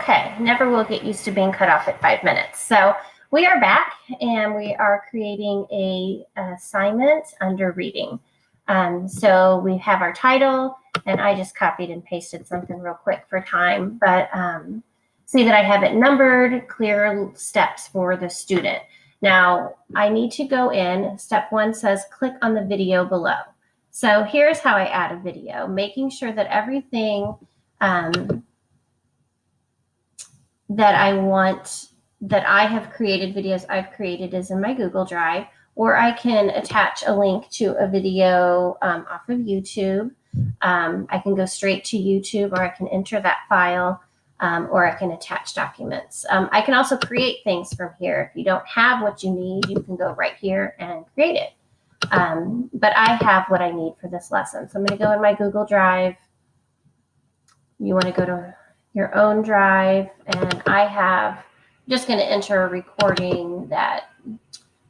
Okay, never will get used to being cut off at 5 minutes. So we are back and we are creating a assignment under reading. So we have our title, and I just copied and pasted something real quick for time, but see that I have it numbered, clear steps for the student. Now I need to go in. Step 1 says click on the video below. So here's how I add a video, making sure that everything that I want, that I have created, videos I've created is in my Google Drive, or I can attach a link to a video off of YouTube. I can go straight to YouTube, or I can enter that file, or I can attach documents. I can also create things from here. If you don't have what you need, you can go right here and create it. But I have what I need for this lesson. So I'm going to go in my Google Drive. You want to go to your own drive, and I'm just going to enter a recording that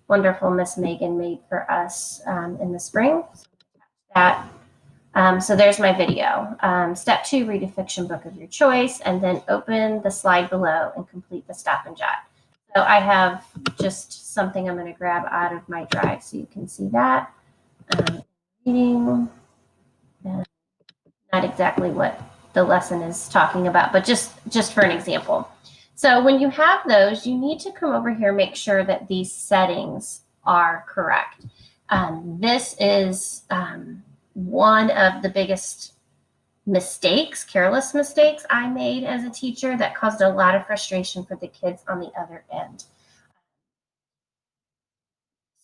wonderful Miss Megan made for us in the spring. So there's my video. Step 2, read a fiction book of your choice, and then open the slide below and complete the stop and jot. So I have just something I'm going to grab out of my drive so you can see that. Reading, not exactly what the lesson is talking about, but just for an example. So when you have those, you need to come over here, make sure that these settings are correct. This is one of the biggest mistakes, careless mistakes I made as a teacher that caused a lot of frustration for the kids on the other end.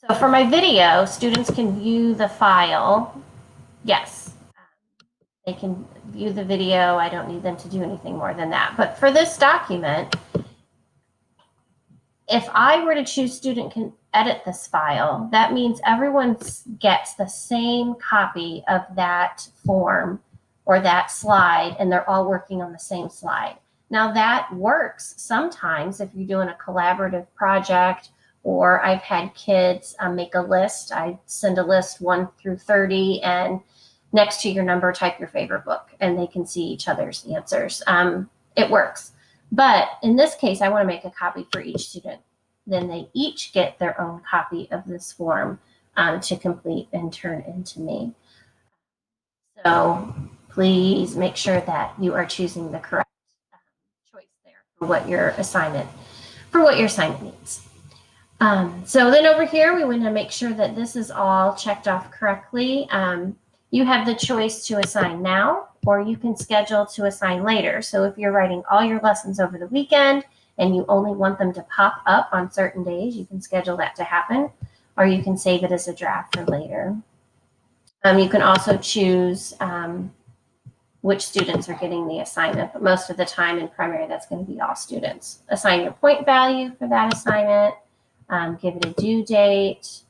So for my video, students can view the file. Yes, they can view the video. I don't need them to do anything more than that. But for this document, if I were to choose student can edit this file, that means everyone gets the same copy of that form or that slide, and they're all working on the same slide. Now that works sometimes if you're doing a collaborative project, or I've had kids make a list. I send a list 1 through 30, and next to your number, type your favorite book, and they can see each other's answers. It works. But in this case, I want to make a copy for each student. Then they each get their own copy of this form to complete and turn into me. So please make sure that you are choosing the correct choice there for what your assignment needs. So then over here, we want to make sure that this is all checked off correctly. You have the choice to assign now, or you can schedule to assign later. So if you're writing all your lessons over the weekend and you only want them to pop up on certain days, you can schedule that to happen, or you can save it as a draft for later. You can also choose which students are getting the assignment, but most of the time in primary, that's going to be all students. Assign your point value for that assignment, give it a due date.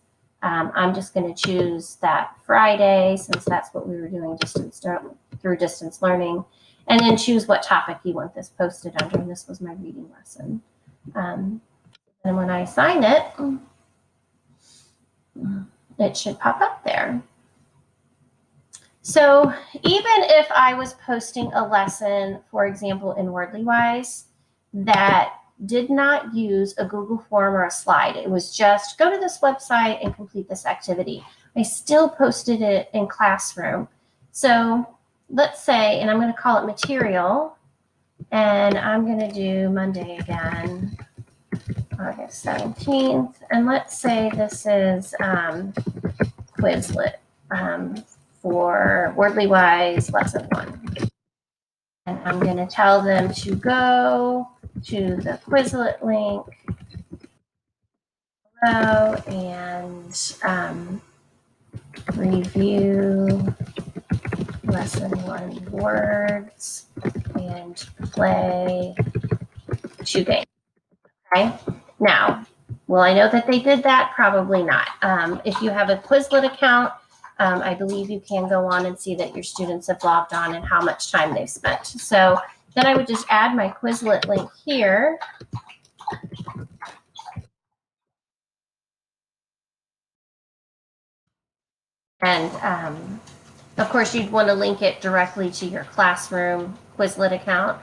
I'm just going to choose that Friday, since that's what we were doing through distance learning, and then choose what topic you want this posted under. And this was my reading lesson. And when I assign it, it should pop up there. So even if I was posting a lesson, for example, in Wordly Wise, that did not use a Google form or a slide, it was just go to this website and complete this activity, I still posted it in Classroom. So let's say, and I'm going to call it material, and I'm going to do Monday again, August 17th, and let's say this is Quizlet for Wordly Wise lesson 1. And I'm going to tell them to go to the Quizlet link below and review lesson 1 words and play 2 games. Okay. Now, will I know that they did that? Probably not. If you have a Quizlet account, I believe you can go on and see that your students have logged on and how much time they've spent. So then I would just add my Quizlet link here. And of course, you'd want to link it directly to your Classroom Quizlet account.